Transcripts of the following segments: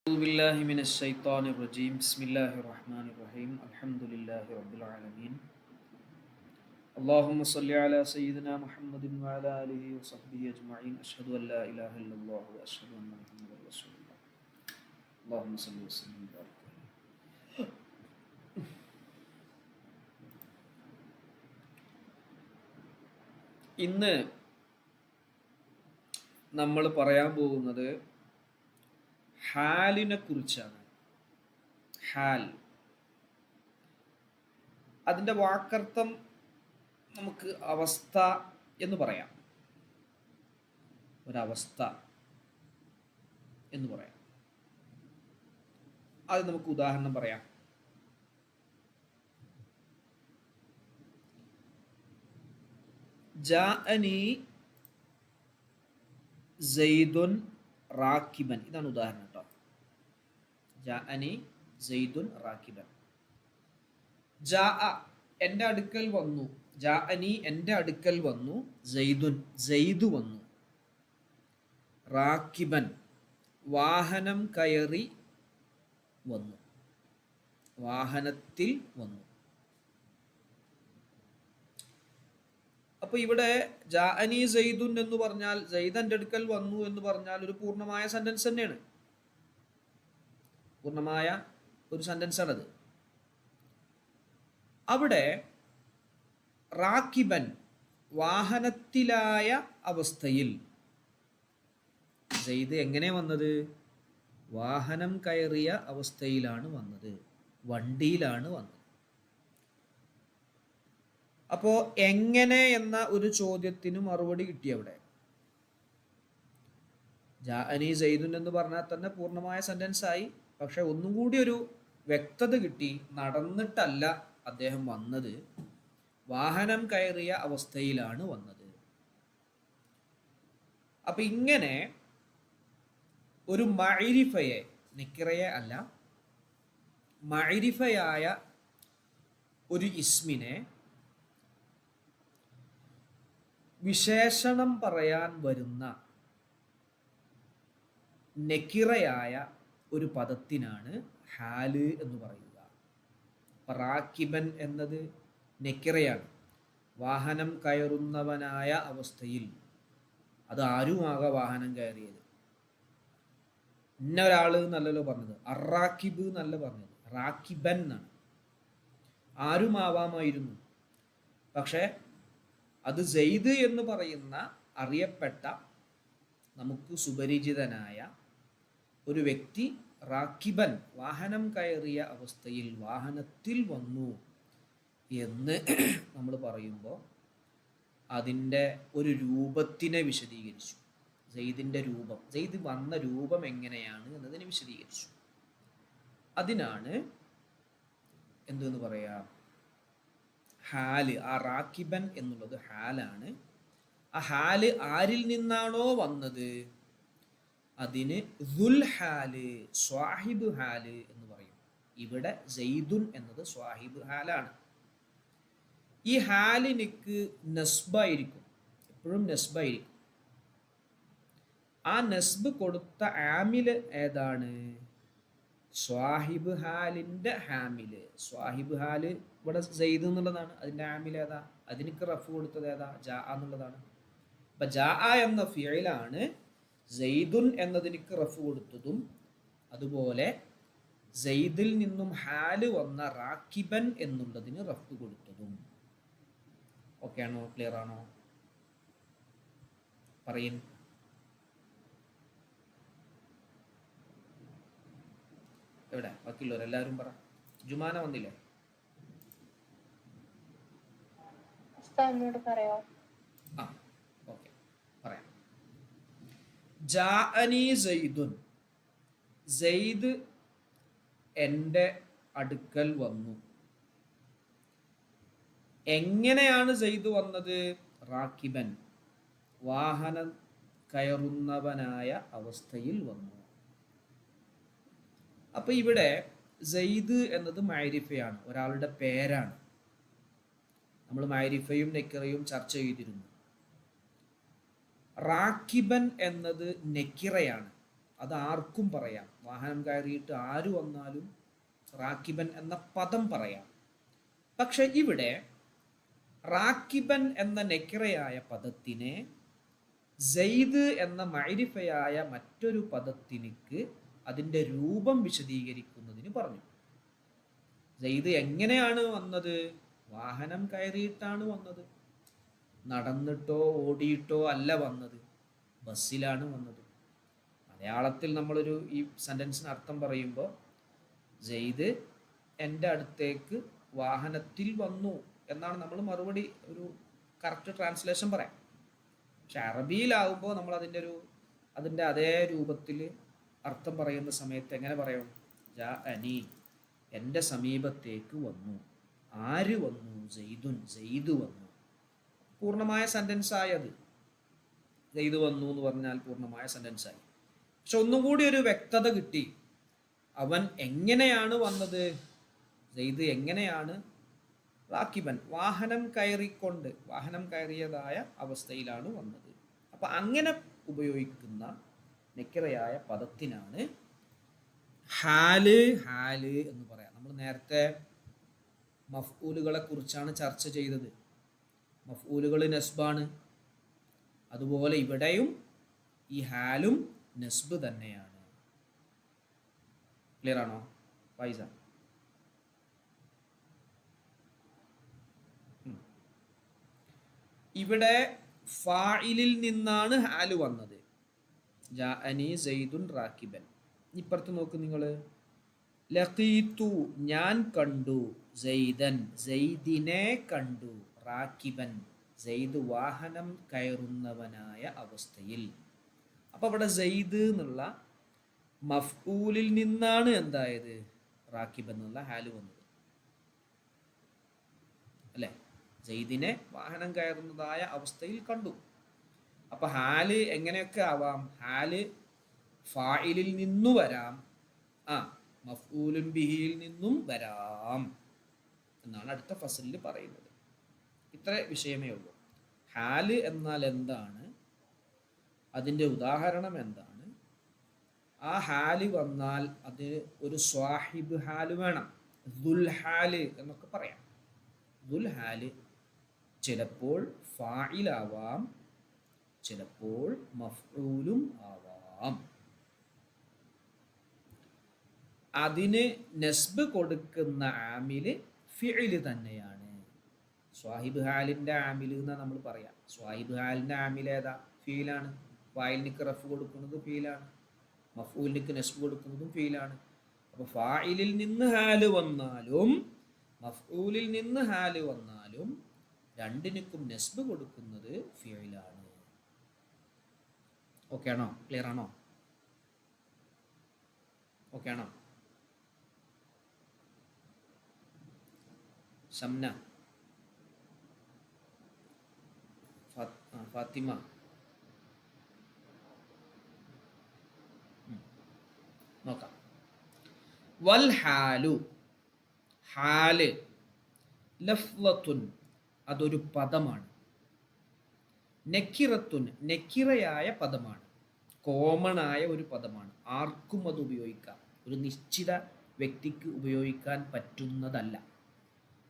أعوذ بالله من الشيطان الرجيم بسم الله الرحمن الرحيم الحمد لله رب العالمين اللهم صل على سيدنا محمد وعلى آله وصحبه أجمعين أشهد أن لا إله إلا الله وأشهد أن محمدا رسول الله اللهم صل وسلم وبارك عليه. ഇന്ന് നമ്മൾ പറയാൻ പോകുന്നത് ഹാലിനെ കുറിച്ചാണ്. ഹാൽ, അതിൻ്റെ വാക്കർത്ഥം നമുക്ക് അവസ്ഥ എന്ന് പറയാം. ഒരവസ്ഥ എന്ന് പറയാം. അത് നമുക്ക് ഉദാഹരണം പറയാം. ജാഅനി സൈദുൻ റാക്കിബൻ, ഇതാണ് ഉദാഹരണം കേട്ടോ. ജാഅനി സൈദുൻ റാക്കിബൻ. ജാഅ എൻ്റെ അടുക്കൽ വന്നു, ജാഅനി എൻ്റെ അടുക്കൽ വന്നു, സൈദുൻ സൈദ് വന്നു, റാക്കിബൻ വാഹനം കയറി വന്നു, വാഹനത്തിൽ വന്നു. അപ്പൊ ഇവിടെ ജാഅനി സൈദുൻ എന്ന് പറഞ്ഞാൽ സൈദ് എൻ്റെ അടുക്കൽ വന്നു എന്ന് പറഞ്ഞാൽ ഒരു പൂർണ്ണമായ സെന്റൻസ് തന്നെയാണ്. പൂർണ്ണമായ ഒരു സെന്റൻസ് ആണത്. അവിടെ റാക്കിബൻ വാഹനത്തിലായ അവസ്ഥയിൽ, സൈദ് എങ്ങനെ വന്നത്? വാഹനം കയറിയ അവസ്ഥയിലാണ് വന്നത്, വണ്ടിയിലാണ് വന്നത്. അപ്പോ എങ്ങനെ എന്ന ഒരു ചോദ്യത്തിന് മറുപടി കിട്ടി അവിടെ. ജാഅനി സൈദുൻ എന്ന് പറഞ്ഞാൽ തന്നെ പൂർണ്ണമായ സെന്റൻസ് ആയി. പക്ഷെ ഒന്നും കൂടി ഒരു വ്യക്തത കിട്ടി. നടന്നിട്ടല്ല അദ്ദേഹം വന്നത്, വാഹനം കയറിയ അവസ്ഥയിലാണ് വന്നത്. അപ്പൊ ഇങ്ങനെ ഒരു മഅരിഫയെ, നിക്കിറയെ അല്ല, മഅരിഫയായ ഒരു ഇസ്മിനെ വിശേഷണം പറയാൻ വരുന്ന നെക്കിറയായ ഒരു പദത്തിനാണ് ഹാല് എന്ന് പറയുക. റാക്കിബൻ എന്നത് നെക്കിറയാണ്, വാഹനം കയറുന്നവനായ അവസ്ഥയിൽ. അത് ആരുമാകാം വാഹനം കയറിയത്. ഇന്ന ഒരാള് എന്നല്ലല്ലോ പറഞ്ഞത്, അറാക്കിബ് എന്നല്ല പറഞ്ഞത്, റാക്കിബൻ എന്നാണ്. ആരുമാവാമായിരുന്നു. പക്ഷെ അത് സെയ്ദ് എന്ന് പറയുന്ന അറിയപ്പെട്ട, നമുക്ക് സുപരിചിതനായ ഒരു വ്യക്തി റാക്കിബൻ വാഹനം കയറിയ അവസ്ഥയിൽ, വാഹനത്തിൽ വന്നു എന്ന് നമ്മൾ പറയുമ്പോൾ അതിൻ്റെ ഒരു രൂപത്തിനെ വിശദീകരിച്ചു. സെയ്ദിൻ്റെ രൂപം, സെയ്ദ് വന്ന രൂപം എങ്ങനെയാണ് എന്നതിനെ വിശദീകരിച്ചു. അതിനാണ് എന്തെന്ന് പറയാം, ഹാല്. ആ റാക്കിബൻ എന്നുള്ളത് ഹാലാണ്. ആ ഹാല് ആരിൽ നിന്നാണോ വന്നത് അതിന് ദുൽ ഹാല്, സ്വാഹിബ് ഹാല് എന്ന് പറയും. ഇവിടെ സൈദുൻ എന്നത് സ്വാഹിബ് ഹാലാണ്. ഈ ഹാലിനിക്ക് നസ്ബായിരിക്കും, എപ്പോഴും നസ്ബായിരിക്കും. ആ നസ്ബ് കൊടുത്ത ആമില് ഏതാണ്? സ്വാഹിബ് ഹാലിന്റെ ഹാമില്. സ്വാഹിബ് ഹാല് ഇവിടെ സെയ്ദ് എന്നുള്ളതാണ്, അതിന്റെ ആമിൽ ഏതാ? അതിനിക്ക് റഫ് കൊടുത്തത് ഏതാ? ജാ എന്നുള്ളതാണ്. അപ്പൊ ജാ എന്ന ഫിയലാണ് സെയ്ദുൻ എന്നതിനിക്ക് റഫ് കൊടുത്തതും, അതുപോലെ സെയ്ദിൽ നിന്നും ഹാല് വന്ന റാക്കിബൻ എന്നുള്ളതിന് റഫ് കൊടുത്തതും. ഓക്കെ ആണോ? ക്ലിയർ ആണോ? പറയും. എവിടെ ബാക്കിയുള്ളവർ എല്ലാവരും പറ. ജുമാന വന്നില്ലേ? ആ ഓക്കെ, പറയാം. ജാഅനി സൈദുൻ, സൈദ് എൻ്റെ അടുക്കൽ വന്നു. എങ്ങനെയാണ് സൈദ് വന്നത്? റാക്കിബൻ വാഹനം കയറുന്നവനായ അവസ്ഥയിൽ വന്നു. അപ്പൊ ഇവിടെ സൈദ് എന്നത് മഅരിഫയാണ്, ഒരാളുടെ പേരാണ്. നമ്മൾ മഅരിഫയും നെക്കിറയും ചർച്ച ചെയ്തിരുന്നു. റാക്കിബൻ എന്നത് നെക്കിറയാണ്, അത് ആർക്കും പറയാം, വാഹനം കയറിയിട്ട് ആര് വന്നാലും റാക്കിബൻ എന്ന പദം പറയാം. പക്ഷെ ഇവിടെ റാക്കിബൻ എന്ന നെക്കിറയായ പദത്തിനെ സെയ്ദ് എന്ന മഅരിഫയായ മറ്റൊരു പദത്തിനിക്ക് അതിൻ്റെ രൂപം വിശദീകരിക്കുന്നതിന് പറഞ്ഞു. സെയ്ദ് എങ്ങനെയാണ് വന്നത്? വാഹനം കയറിയിട്ടാണ് വന്നത്. നടന്നിട്ടോ ഓടിയിട്ടോ അല്ല വന്നത്, ബസ്സിലാണ് വന്നത്. മലയാളത്തിൽ നമ്മളൊരു ഈ സെൻറ്റൻസിന് അർത്ഥം പറയുമ്പോൾ സെയ്ദ് എൻ്റെ അടുത്തേക്ക് വാഹനത്തിൽ വന്നു എന്നാണ് നമ്മൾ മറുപടി ഒരു കറക്റ്റ് ട്രാൻസ്ലേഷൻ പറയാം. പക്ഷെ അറബിയിലാവുമ്പോൾ നമ്മൾ അതിൻ്റെ അതേ രൂപത്തിൽ അർത്ഥം പറയുന്ന സമയത്ത് എങ്ങനെ പറയും? ജാ അനി, എൻ്റെ സമീപത്തേക്ക് വന്നു. ആര് വന്നു? സെയ്ദുൻ, സെയ്ദ് വന്നു. പൂർണ്ണമായ സെൻറ്റൻസായത്. സെയ്ദ് വന്നു എന്ന് പറഞ്ഞാൽ പൂർണ്ണമായ സെൻറ്റൻസായി. പക്ഷെ ഒന്നും കൂടി ഒരു വ്യക്തത കിട്ടി. അവൻ എങ്ങനെയാണ് വന്നത്? സെയ്ദ് എങ്ങനെയാണ്? റാക്കിബൻ, വാഹനം കയറിയതായ അവസ്ഥയിലാണ് വന്നത്. അപ്പം അങ്ങനെ ഉപയോഗിക്കുന്ന നെക്കിറയായ പദത്തിനാണ് ഹാല് എന്ന് പറയാം. നമ്മൾ നേരത്തെ മഫ്ഊലുകളെ കുറിച്ചാണ് ചർച്ച ചെയ്തത്. മഫ്ഊലുകൾ നസ്ബാണ്. അതുപോലെ ഇവിടെയും ഈ ഹാലും നസ്ബ് തന്നെയാണ്. ക്ലിയർ ആണോ ഫൈസ? ഇവിടെ ഫാഇലിൽ നിന്നാണ് ഹാല് വന്നത്. ജാഅനി സെയ്ദുൻ റാക്കിബൻ. ഇപ്പുറത്ത് നോക്ക് നിങ്ങൾ. ലഖീതു, ഞാൻ കണ്ടു. സെയ്ദൻ, സെയ്ദിനെ കണ്ടു. റാക്കിബൻ, സെയ്ദ് വാഹനം കയറുന്നവനായ അവസ്ഥയിൽ. അപ്പോൾ അവിടെ സെയ്ദ് എന്നുള്ള മഫ്ഊലിൽ നിന്നാണ് എന്തായത്? റാക്കിബൻ എന്നുള്ള ഹാല് വന്നത് അല്ലേ? സെയ്ദിനെ വാഹനം കയറുന്നതായ അവസ്ഥയിൽ കണ്ടു. അപ്പൊ ഹാല് എങ്ങനെയൊക്കെ ആവാം? ഹാല് ഫാഇലിൽ നിന്നു വരാം, മഫ്ഊലുൻ ബിഹിയിൽ നിന്നും വരാം എന്നാണ് അടുത്ത ഫസലിൽ പറയുന്നത്. ഇത്ര വിഷയമേ ഉള്ളൂ. ഹാല് എന്നാൽ എന്താണ്? അതിൻ്റെ ഉദാഹരണം എന്താണ്? ആ ഹാല് വന്നാൽ അത് ഒരു സ്വാഹിബ് ഹാല് വേണം. ദുൽ ഹാല് എന്നൊക്കെ പറയാം. ദുൽ ഹാല് ചിലപ്പോൾ ഫാഇലാവാം, ചിലപ്പോൾ മഫ്ഊലും ആവാം. അതിന് നസ്ബ് കൊടുക്കുന്ന ആമില് ഫിഇല് തന്നെയാണ്. സ്വാഹിബ് ഹാലിൻ്റെ ആമിൽ എന്നാണ് നമ്മൾ പറയാം. സ്വാഹിബ് ഹാലിൻ്റെ ആമിൽ ഏതാ? ഫീലാണ്. ഫായിലിനിക്ക് റഫ് കൊടുക്കുന്നത് ഫീലാണ്, മഫ്ഊലിനിക്ക് നസ്ബ് കൊടുക്കുന്നതും ഫീലാണ്. അപ്പോൾ ഫായിലിൽ നിന്ന് ഹാല് വന്നാലും മഫ്ഊലിൽ നിന്ന് ഹാല് വന്നാലും രണ്ടിനും നസ്ബ് കൊടുക്കുന്നത് ഫിഇലാണ്. ഓക്കെ ആണോ? ക്ലിയർ ആണോ? ഓക്കെ ആണോ? ഷംന, ഫാത്തിമ, നോക്കാം. വൽ ഹാലു, ഹാല് ലഫ്ളത്തുൻ, അതൊരു പദമാണ്. നക്കിറത്തുൻ, നക്കിറയായ പദമാണ്. കോമൺ ആയ ഒരു പദമാണ്. ആർക്കും അത് ഉപയോഗിക്കാം. ഒരു നിശ്ചിത വ്യക്തിക്ക് ഉപയോഗിക്കാൻ പറ്റുന്നതല്ല.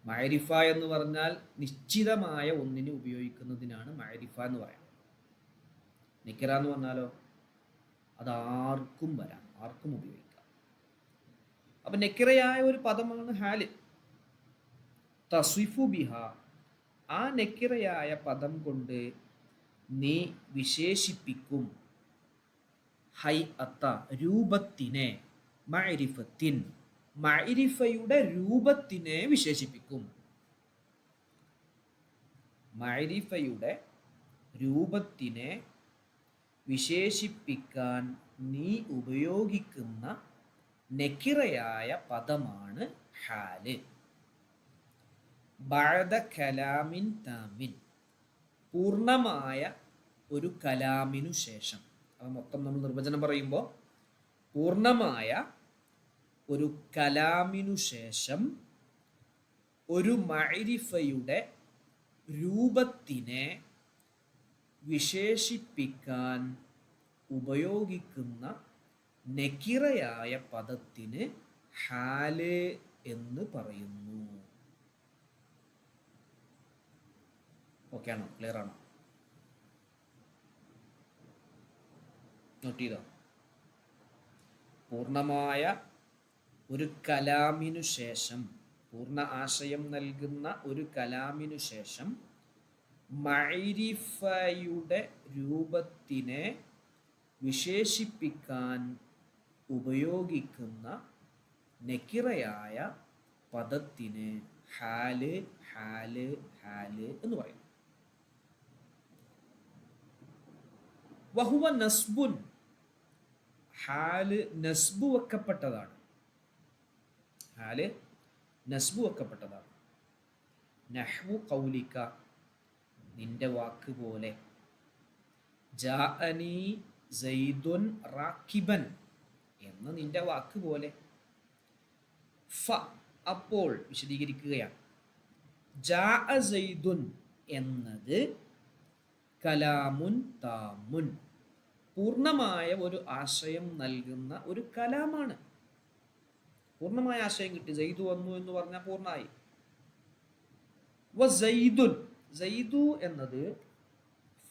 മഅരിഫ എന്ന് പറഞ്ഞാൽ നിശ്ചിതമായ ഒന്നിന് ഉപയോഗിക്കുന്നതിനാണ് മഅരിഫ എന്ന് പറയാം. നക്കിറ എന്ന് പറഞ്ഞാലോ അത് ആർക്കും വരാം, ആർക്കും ഉപയോഗിക്കാം. അപ്പൊ നക്കിറയായ ഒരു പദമാണ് ഹാല്. തസ്വിഫു ബിഹ, ആ നക്കിറയായ പദം കൊണ്ട് നീ വിശേഷിപ്പിക്കും. ഹൈഅത്ത, രൂപത്തിനെ. മഅരിഫത്തിൻ, മഅരിഫയുടെ രൂപത്തിനെ വിശേഷിപ്പിക്കും. മഅരിഫയുടെ രൂപത്തിനെ വിശേഷിപ്പിക്കാൻ നീ ഉപയോഗിക്കുന്ന നക്കിറയായ പദമാണ് ഹാല്. ബഅദ കലാമിൻ താമിൻ, പൂർണ്ണമായ ഒരു കലാമിനു ശേഷം. അത് മൊത്തം നമ്മൾ നിർവചനം പറയുമ്പോൾ പൂർണ്ണമായ ഒരു കലാമിനു ശേഷം ഒരു മഅരിഫയുടെ രൂപത്തിനെ വിശേഷിപ്പിക്കാൻ ഉപയോഗിക്കുന്ന നക്കിറയായ പദത്തിന് ഹാല് എന്ന് പറയുന്നു. ഓക്കെ ആണോ? ക്ലിയർ ആണോ? നോട്ട് ചെയ്തോ? പൂർണ്ണമായ ഒരു കലാമിനു ശേഷം, പൂർണ്ണ ആശയം നൽകുന്ന ഒരു കലാമിനു ശേഷം മഅരിഫയുടെ രൂപത്തിനെ വിശേഷിപ്പിക്കാൻ ഉപയോഗിക്കുന്ന നക്കിറയായ പദത്തിന് ഹാല് ഹാല് ഹാല് എന്ന് പറയും. വഹുവ നസ്ബുൻ, ഹാല് നസ്ബു വെക്കപ്പെട്ടതാണ്. ഹാല് നസ്ബു വെക്കപ്പെട്ടതാണ്. നഹ്വു ഖൗലിക, നിന്റെ വാക്ക് പോലെ. ജാഅനി സൈദുൻ റാക്കിബൻ, എന്ന നിന്റെ വാക്ക് പോലെ. ഫ, അപ്പോൾ വിശദീകരിക്കുകയാണ്. ജാഅ സൈദുൻ എന്നത് കലാമുൻ താമുൻ, പൂർണ്ണമായ ഒരു ആശയം നൽകുന്ന ഒരു കലാമാണ്. പൂർണ്ണമായ ആശയം കിട്ടി. സൈദു വന്നു എന്ന് പറഞ്ഞാൽ പൂർണ്ണമായി. വസൈദുൻ, സൈദു എന്നത്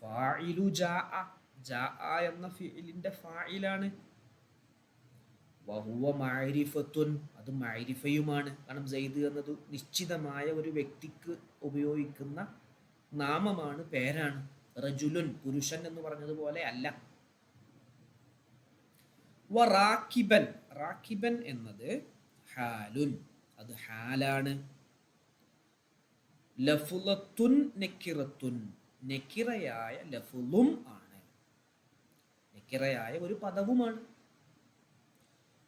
ഫാഇലു ജാഅ, ജാഅ എന്ന ഫിഇലിന്റെ ഫാഇലാണ്. വഹുവ മഅരിഫത്തുൻ, അത് മഅരിഫയുമാണ്. കാരണം സൈദ് എന്നത് നിശ്ചിതമായ ഒരു വ്യക്തിക്ക് ഉപയോഗിക്കുന്ന നാമമാണ്, പേരാണ്. റജുലുൻ, പുരുഷൻ എന്ന് പറഞ്ഞതുപോലെ അല്ല. വറാക്കിബൻ, റാക്കിബൻ എന്നത് ഹാലുൻ, അത് ഹാലാണ്. ലഫുലത്തുൻ നക്കിറത്തുൻ, നക്കിറയായ ലഫുലും ആണ്, നക്കിറയായ ഒരു പദവുമാണ്.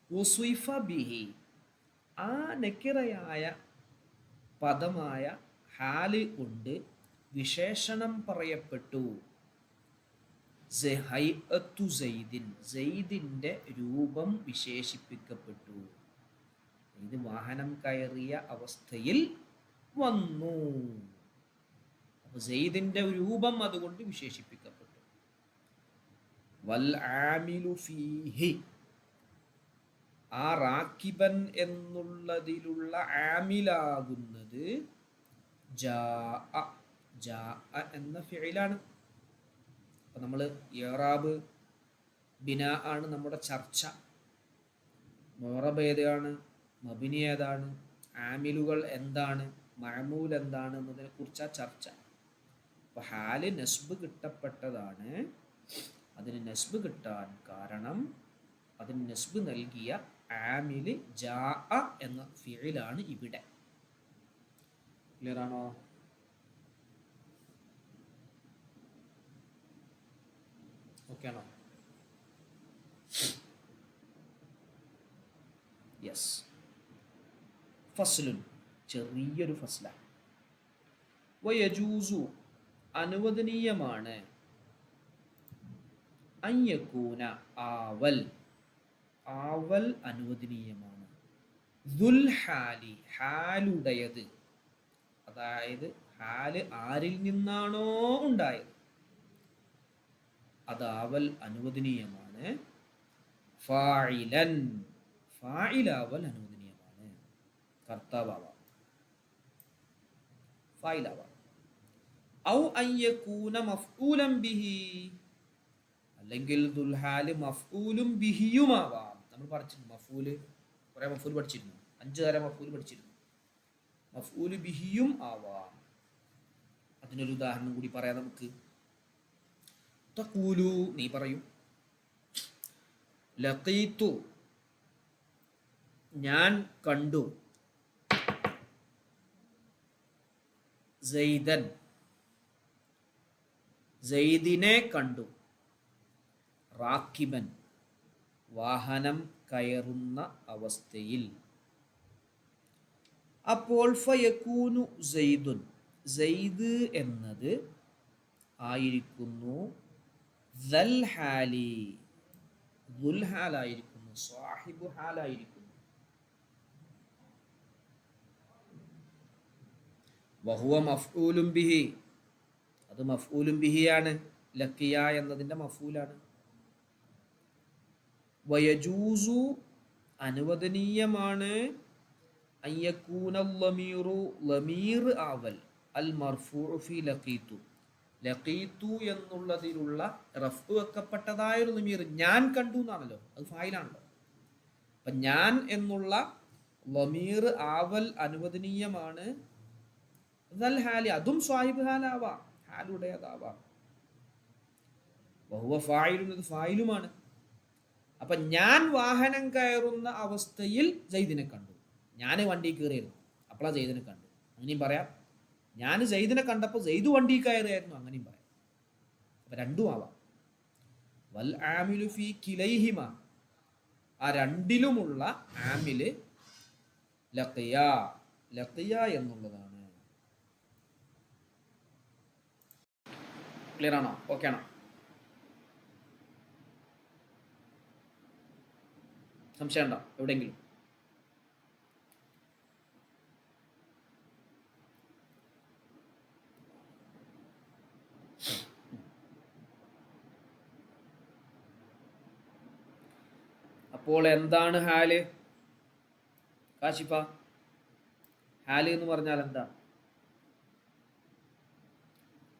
ഉസ്വിഫ ബിഹി, ആ നക്കിറയായ പദമായ ഹാല് കൊണ്ട് വിശേഷണം പറയപ്പെട്ടു. ഹൈഅത്തു സൈദിൻ, സൈദിന്റെ രൂപം വിശേഷിപ്പിക്കപ്പെട്ടു. ഇത് വാഹനം കയറിയ അവസ്ഥയിൽ വന്നു. അപ്പൊ സൈദിന്റെ രൂപം അതുകൊണ്ട് വിശേഷിപ്പിക്കപ്പെട്ടു. വൽ ആമിലു ഫീഹി, ആ റാക്കിബൻ എന്നുള്ളതിലുള്ള ആമിലാകുന്നത് ജാഅ, ജാഅ എന്ന ഫിഇലാണ്. അപ്പം നമ്മൾ ഇറാബ് ബിനാ ആണ് നമ്മുടെ ചർച്ച. മുഅറബ് ഏതാണ്, മബിനി ഏതാണ്, ആമിലുകൾ എന്താണ്, മഅമൂൽ എന്താണ് എന്നതിനെ കുറിച്ചാണ് ചർച്ച. അപ്പോൾ ഹാല് നസ്ബ് കിട്ടപ്പെട്ടതാണ്. അതിന് നസ്ബ് കിട്ടാൻ കാരണം അതിന് നസ്ബ് നൽകിയ ആമില് ജാഅ എന്ന ഫിഇലാണ് ഇവിടെ. ക്ലിയർ ആണോ? ഓക്കെ ആണോ? യെസ്. ഫസ്ലുൻ, ചെറിയൊരു ഫസ്ല. വയജൂസു, അനുവദനീയമാണ്. അയ്യക്കൂന, ആവൽ, ആവൽ അനുവദനീയമാണ്. ദുൽ ഹാലി, ഹാലുടയത്, അതായത് ഹാല് ആരിൽ നിന്നാണോ ഉണ്ടായത് അതാവൽ അനുവദനീയമാണ്. ഫാഇലൻ, ഫാഇലാവൽ അനുവദനീയമാണ്. കർത്താവാവാം, ഫാഇലാവാം. ഔ അയ്യകൂന മഫ്ഊലൻ ബിഹി, അല്ലെങ്കിൽ ദുൽഹാല് മഫ്ഊലും ബിഹിയുമാവാം. നമ്മൾ പഠിച്ചിരുന്നു മഫ്ഊല്, കുറേ മഫ്ഊൽ പഠിച്ചിരുന്നു, 5 തരം മഫ്ഊൽ പഠിച്ചിരുന്നു. മഫ്ഊല് ബിഹിയും ആവാം. അതിനൊരു ഉദാഹരണം കൂടി പറയാം നമുക്ക്. തഖൂലു, നീ പറയും. ലഖീതു, ഞാൻ കണ്ടു. സൈദൻ, സൈദിനെ കണ്ടു. റാക്കിബൻ, വാഹനം കയറുന്ന അവസ്ഥയിൽ. അപ്പോൾ ഫയകൂനു സൈദുൻ, സൈദ് എന്നത് ആയിരിക്കുന്നു ദൽ ഹാലി, ദുൽ ഹാലായിരിക്കുന്നു, സാഹിബു ഹാലായിരിക്കുന്നു. വഹുവ മഫ്ഊലും ബിഹി, അത് മഫ്ഊലും ബിഹിയാണ്. ലക്കിയ എന്നതിൻ്റെ മഫ്ഊലാണ്. വയജൂസു അനുവദനീയമാണ് അയ്യക്കൂന ലമീറു ലമീർ ആവൽ അൽ മർഫൂഉ ഫി ലഖീതു ലഖീതു എന്നുള്ളതിലുള്ള റഫ് വെക്കപ്പെട്ടതായൊരു ലമീർ ഞാൻ കണ്ടു എന്നാണല്ലോ, അത് ഫായിലാണല്ലോ. അപ്പം ഞാൻ എന്നുള്ള ലമീർ ആവൽ അനുവദനീയമാണ്. ഹാലി അതും സ്വാഹിബ് ഹാലാവാം, ഹാലുടേതാവാം. വഹുവ ഫായിലുൻ അത് ഫായിലുമാണ്. അപ്പൊ ഞാൻ വാഹനം കയറുന്ന അവസ്ഥയിൽ ജയ്ദിനെ കണ്ടു. ഞാൻ വണ്ടി കയറിയിരുന്നു, അപ്പോഴാ ജയ്ദിനെ കണ്ടു, അങ്ങനെയും പറയാം. ഞാൻ ജയ്ദിനെ കണ്ടപ്പോൾ ജയ്ദ് വണ്ടി കയറിയായിരുന്നു, അങ്ങനെയും പറയാം. അപ്പൊ രണ്ടും ആവാം. വൽ ആമിലു ഫി കിലൈഹിമ ആ രണ്ടിലുമുള്ള ആമില് ലഖിയ ലഖിയ എന്നുള്ളതാണ്. ക്ലിയർ ആണോ? ഓക്കെ ആണോ? സംശയം ഉണ്ടോ എവിടെയെങ്കിലും? അപ്പോൾ എന്താണ് ഹാല്? കാശിഫ, ഹാല് എന്ന് പറഞ്ഞാൽ എന്താ?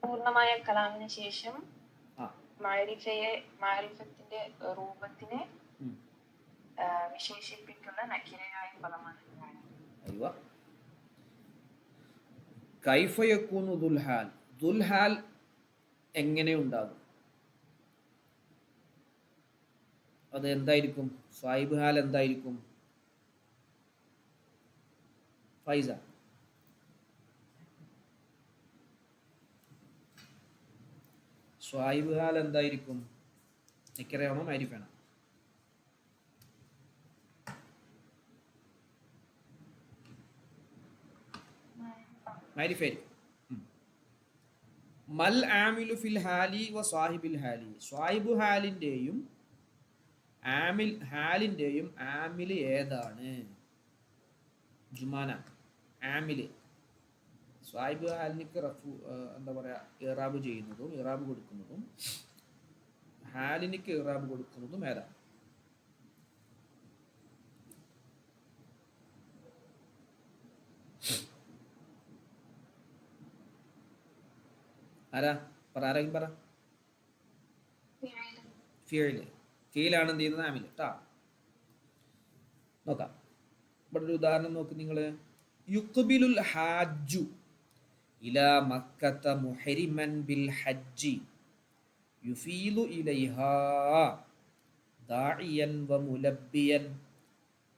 പൂർണ്ണമായ കലാമിന് ശേഷം മാരിഫത്തിന്റെ രൂപത്തിനെ വിശേഷിപ്പിക്കുന്ന നക്കിരയായ പദമാണ്. കൈഫ യകൂനു ദുൽഹാൽ, ദുൽഹാൽ എങ്ങനെ ഉണ്ടാകും? അത് എന്തായിരിക്കും? സാഹിബ് ഹാൽ എന്തായിരിക്കും? ഫൈസ, സാഹിബ് ഹാൽ എന്തായിരിക്കും? നിക്കറിയാണോ മാരിഫാണോ? മാരിഫായിരിക്കും. മൽ ആമിലു ഫിൽ ഹാലി വ സാഹിബിൽ ഹാലി, സാഹിബ് ഹാലിൻ്റെയും ആമിൽ ഹാലിൻ്റെയും ആമിൽ ഏതാണ്? ജുമാന ആമിൽ സാഹിബ് ഹാലിനിക്ക് റഫു എന്താ പറയുക, ഇറാബ് ചെയ്യുന്നതും ഇറാബ് കൊടുക്കുന്നതും ഹാലിനിക്ക് ഇറാബ് കൊടുക്കുന്നതും ഏതാണ്? ആരാ പറ, ആരെങ്കിലും പറ. ഫിയല്, ഫീലാണ് എന്ത് ചെയ്യുന്നത്? ആമിൽ കേട്ടാ. നോക്കാം, ഇവിടെ ഒരു ഉദാഹരണം നോക്ക് നിങ്ങൾ. യുഖ്ബിലുൽ ഹാജ്ജു ഇലാ മക്കത മുഹരിമൻ ബിൽ ഹജ്ജി യുഫീലു ഇലൈഹാ ദാഇയൻ വ മുലബ്ബിയൻ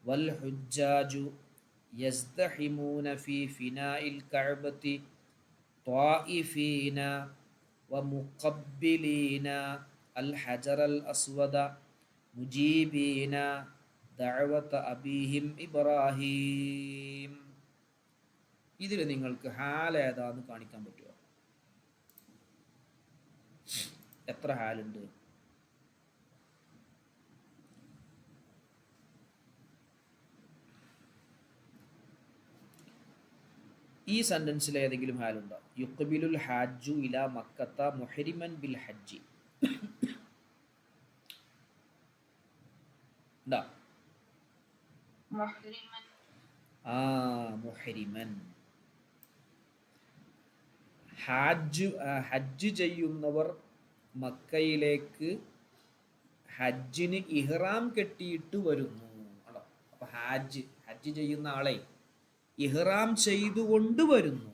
വൽ ഹുജ്ജാജു യസ്തഹിമൂന ഫീ ഫിനാഇൽ കഅബതി ത്വാഇഫീന വ മുഖബ്ബിലീന അൽ ഹജറൽ അസ്വദ മുജീബീന ദഅവത അബീഹിം ഇബ്രാഹിം. ഇതിൽ നിങ്ങൾക്ക് ഹാൽ ഏതാന്ന് കാണിക്കാൻ പറ്റുമോ? എത്ര ഹാലുണ്ട്? ഈ സെന്റൻസിൽ ഏതെങ്കിലും ഹാലുണ്ടോ? യുഖ്ബിലുൽ ഹാജ്ജു ഇലാ മക്കത്ത മുഹരിമൻ ബിൽ ഹജ്ജി. മുഹരിമൻ. ഹജ്ജ് ചെയ്യുന്നവർ മക്കയിലേക്ക് ഹജ്ജിന് ഇഹ്റാം കെട്ടിയിട്ട് വരുന്നു. അപ്പൊ ഹജ്ജ് ചെയ്യുന്ന ആളെ ഇഹ്റാം ചെയ്തുകൊണ്ട് വരുന്നു.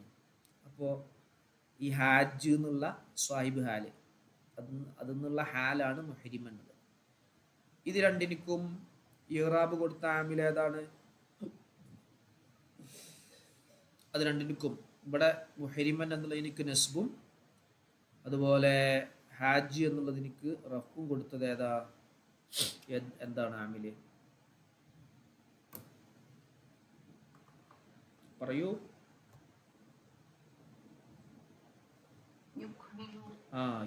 അപ്പോൾ ഈ ഹാജ് എന്നുള്ള സ്വാഹിബ് ഹാല്, അതെന്നുള്ള ഹാലാണ് മുഹരിമൻ. ഇത് രണ്ടിനും ഇഹ്റാബ് കൊടുത്ത ആമിൽ ഏതാണ്? അത് രണ്ടിനും ഇവിടെ മുഹരിമൻ എന്നുള്ളതിനിക്ക് നസ്ബും അതുപോലെ ഹാജി എന്നുള്ളതിനിക്ക് റഫും കൊടുത്തത് ഏതാ? എന്താണ് ആമില്? പറയൂ.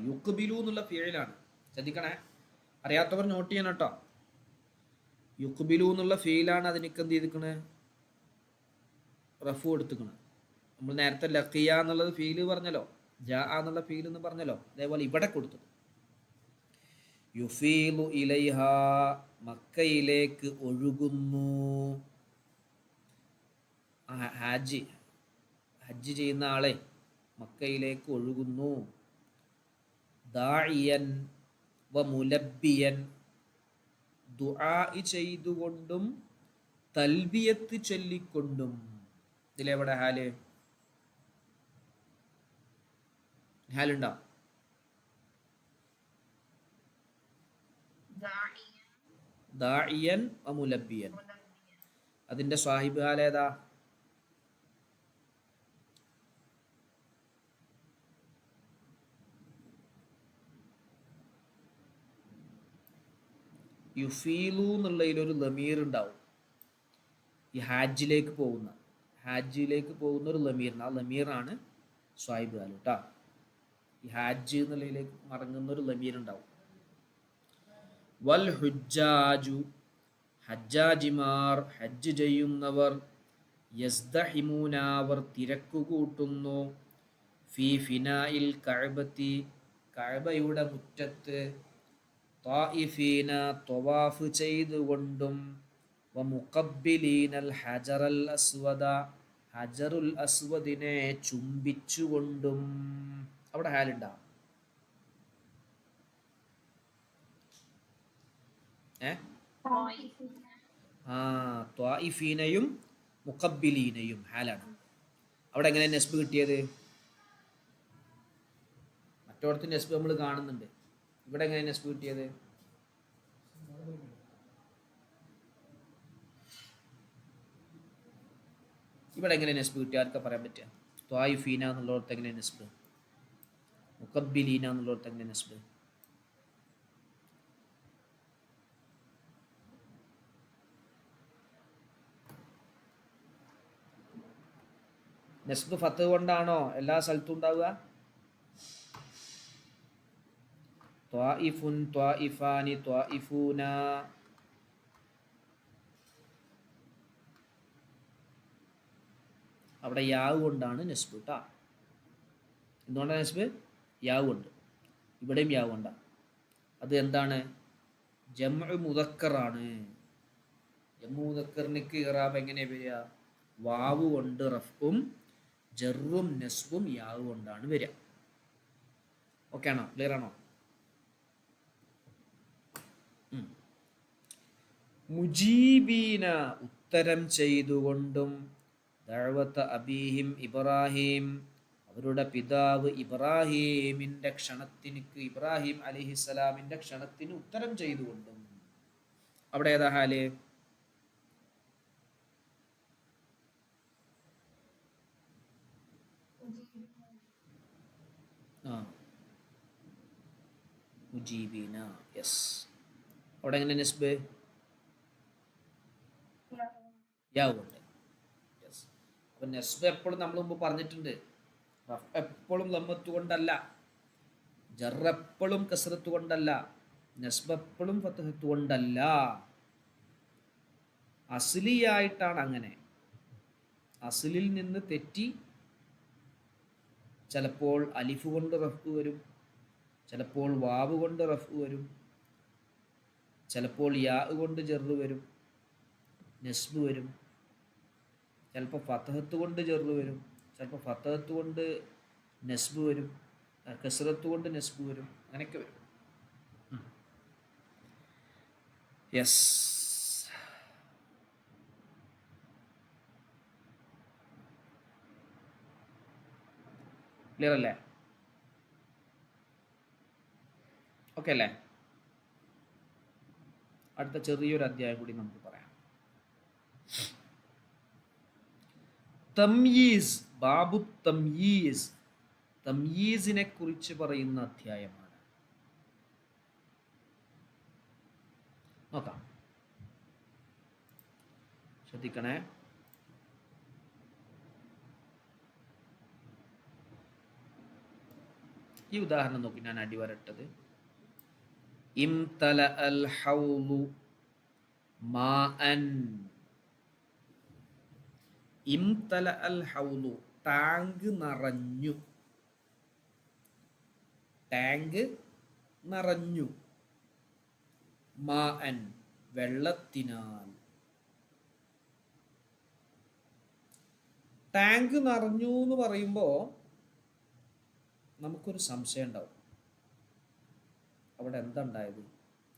യുഖ്ബിലു എന്നുള്ള ഫീലാണ്. ശ്രദ്ധിക്കണേ, അറിയാത്തവർ നോട്ട് ചെയ്യണം കേട്ടോ. യുഖ്ബിലു എന്നുള്ള ഫീലാണ്. അതിനിക്ക് എന്ത് ചെയ്തിക്കണേ? റഫു എടുത്തുക്കണേ. നമ്മൾ നേരത്തെ ലഖിയ എന്നുള്ളത് ഫീല് പറഞ്ഞല്ലോ, ജാ എന്നുള്ള ഫീൽ എന്ന് പറഞ്ഞല്ലോ, അതേപോലെ ഇവിടെ കൊടുത്തത് യുഫീലു ഇലൈഹ മക്കയിലേക്ക് ഒഴുകുന്നു. ഹാജി ഹജ്ജ് ചെയ്യുന്ന ആളെ മക്കയിലേക്ക് ഒഴുകുന്നു. ദാഇയൻ വ മുലബ്ബിയൻ, ദുആ ചെയ്തുകൊണ്ടും തൽബിയത്ത് ചൊല്ലിക്കൊണ്ടും. ഇതിലെവിടെ ഹാലുണ്ടോ? ദാഇയൻ വ മുലബ്ബിയൻ, അതിന്റെ സാഹിബ് ഹാൽ ഏതാ? യുഫീലു എന്നുള്ളതിലൊരു ലമീർ ഉണ്ടാവും. ഈ ഹാജിലേക്ക് പോകുന്ന ഒരു ലമീറിന്, ആ ലമീറാണ് സ്വാഹിബ് ഹാൽ കേട്ടോ. ഈ ഹാജ് എന്നുള്ളതിലേക്ക് മടങ്ങുന്ന ഒരു ലമീർ ഉണ്ടാവും. വൽ ഹുജ്ജാജു, ഹജ്ജാജിമാർ, ഹജ്ജ് ചെയ്യുന്നവർ, യസ്ദഹിമൂന, അവർ തിരക്കു കൂട്ടുന്നു, ഫീ ഫിനായിൽ കഅബത്തി, കഅബയുടെ മുറ്റത്ത്, ത്വാഇഫീന, ത്വവാഫ് ചെയ്തുകൊണ്ടും, വമുഖബ്ബിലീനൽ ഹജറൽ അസ്വദ, ഹജറുൽ അസ്വദിനെ ചുംബിച്ചുകൊണ്ടും. അവിടെ ഹാലുണ്ടാ? ത്വാഇഫീനയും മുഖബ്ബിലീനയും ഹാലാണ്. അവിടെ എങ്ങനെ നെസ്ബ് കിട്ടിയത്? മറ്റോടത്ത് നെസ്ബ് നമ്മൾ കാണുന്നുണ്ട്, ഇവിടെ എങ്ങനെ നെസ്ബ് കിട്ടിയത്? ഇവിടെ എങ്ങനെ നെസ്ബ് കിട്ടിയ? ആർക്കാ പറയാൻ പറ്റുക? ത്വായിഫീന എന്നുള്ളവർക്ക് എങ്ങനെ നെസ്ബ്? മുഖബ്ബിലീന എന്നുള്ളവർക്ക് എങ്ങനെ നെസ്ബ്? നെസ്ബ് ഫത്ത് കൊണ്ടാണോ എല്ലാ സ്ഥലത്തും ഉണ്ടാവുക? ത്വാഇഫുൻ, ത്വാഇഫാനി, ത്വാഇഫൂന. അവിടെ യാവ് കൊണ്ടാണ് നെസ്ബ് കേട്ടോ. എന്തുകൊണ്ടാണ് നെസ്ബ്? യാവ് കൊണ്ട്. ഇവിടെയും യാവ് കൊണ്ടാ. അത് എന്താണ്? ജംഉ മുദക്കറാണ്. ജംഉ മുദക്കറിനക്ക് ഇറാബ് എങ്ങനെ വരിക? വാവ് കൊണ്ട് റഫ്ഉം ജറും നെസ്ബും യാവ് കൊണ്ടാണ് വരിക. ഓക്കെ ആണോ? ക്ലിയർ ആണോ? മുജീബീന, ഉത്തരം ചെയ്തുകൊണ്ടും, ദഅവത അബീഹിം ഇബ്രാഹിം, അവരുടെ പിതാവ് ഇബ്രാഹിമിന്റെ ക്ഷണത്തിന്, ഇബ്രാഹിം അലൈഹിസ്സലാമിന്റെ ക്ഷണത്തിന് ഉത്തരം ചെയ്തുകൊണ്ടും. അവിടെ ഏതാ ഹാല്? മുജീബീന, യെസ്. അവിടെ എങ്ങനെ നെസ്ബ്? യാവ് കൊണ്ട്. യെസ്. അപ്പൊ നെസ്ബ് എപ്പോഴും നമ്മൾ മുമ്പ് പറഞ്ഞിട്ടുണ്ട്, എപ്പോഴും ലമ്മത്ത് കൊണ്ടല്ല, ജർ എപ്പോഴും കസ്റത്ത് കൊണ്ടല്ല, നെസ്ബ് എപ്പോഴും ഫത്ഹത്ത് കൊണ്ടല്ല. അസ്ലിയായിട്ടാണ് അങ്ങനെ. അസ്ലിൽ നിന്ന് തെറ്റി ചിലപ്പോൾ അലിഫ് കൊണ്ട് റഫ് വരും, ചിലപ്പോൾ വാവ് കൊണ്ട് റഫ് വരും, ചിലപ്പോൾ യാ കൊണ്ട് ജെറ് വരും, നെസ്ബ് വരും. ചിലപ്പോൾ ഫതഹത്ത് കൊണ്ട് ജെറ് വരും, ചിലപ്പോൾ ഫതഹത്ത് കൊണ്ട് നെസ്ബ് വരും, കസ്റത്ത് കൊണ്ട് നെസ്ബ് വരും, അങ്ങനെയൊക്കെ വരും. യെസ്. ക്ലിയർ അല്ലേ? ഓക്കെ അല്ലേ? അടുത്ത ചെറിയൊരു അധ്യായം കൂടി നമുക്ക് പറയാം. തംയീസ്, ബാബു തംയീസ്, തംയീസിനെ കുറിച്ച് പറയുന്ന അധ്യായമാണ്. നോക്കാം, ശ്രദ്ധിക്കണേ. ഈ ഉദാഹരണം നോക്കി, ഞാൻ അടിവരട്ടത്. ഇംതല അൽ ഹൗലു മാഅൻ. ഇംതല അൽ ഹൗലു, ടാങ്ക് നിറഞ്ഞു. ടാങ്ക് നിറഞ്ഞു. മാഅൻ, വെള്ളത്തിനാൽ. ടാങ്ക് നിറഞ്ഞു എന്ന് പറയുമ്പോൾ നമുക്കൊരു സംശയം ഉണ്ടാവും, അവിടെ എന്താ ഉണ്ടായത്?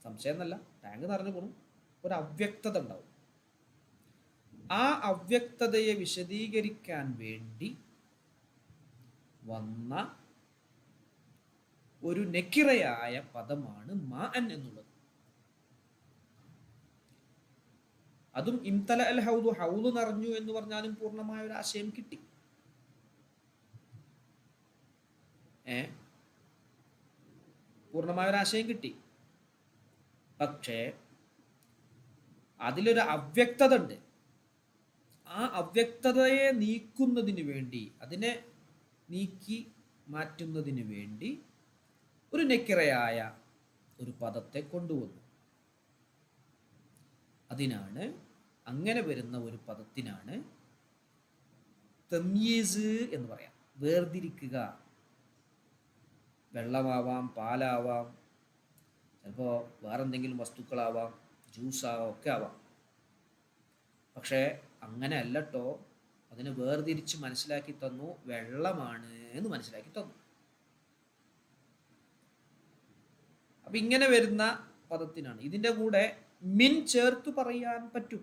സംശയം എന്നല്ല, ടാങ്ക് നിറഞ്ഞു പോകണം, ഒരു അവ്യക്തത ഉണ്ടാവും. ആ അവ്യക്തതയെ വിശദീകരിക്കാൻ വേണ്ടി വന്ന ഒരു നെക്കിറയായ പദമാണ് മാഅൻ എന്നുള്ളത്. അതും ഇംതല അൽ ഹൗദു, ഹൗദ് നിറഞ്ഞു എന്ന് പറഞ്ഞാലും പൂർണ്ണമായ ഒരു ആശയം കിട്ടി. പൂർണ്ണമായ ഒരു ആശയം കിട്ടി. പക്ഷേ അതിലൊരു അവ്യക്തത ഉണ്ട്. ആ അവ്യക്തതയെ നീക്കുന്നതിന് വേണ്ടി, അതിനെ നീക്കി മാറ്റുന്നതിന് വേണ്ടി ഒരു നെക്കിറയായ ഒരു പദത്തെ കൊണ്ടുവന്നു. അതിനാണ്, അങ്ങനെ വരുന്ന ഒരു പദത്തിനാണ് തംയീസ് എന്ന് പറയാം. വേർതിരിക്കുക. വെള്ളമാവാം, പാലാവാം, ചിലപ്പോൾ വേറെന്തെങ്കിലും വസ്തുക്കളാവാം, ജ്യൂസാവാം, ഒക്കെ ആവാം. പക്ഷേ അങ്ങനെ അല്ലട്ടോ, അതിനെ വേർതിരിച്ച് മനസ്സിലാക്കി തന്നു, വെള്ളമാണ് എന്ന് മനസ്സിലാക്കി തന്നു. അപ്പം ഇങ്ങനെ വരുന്ന പദത്തിനാണ്. ഇതിൻ്റെ കൂടെ മിൻ ചേർത്ത് പറയാൻ പറ്റും.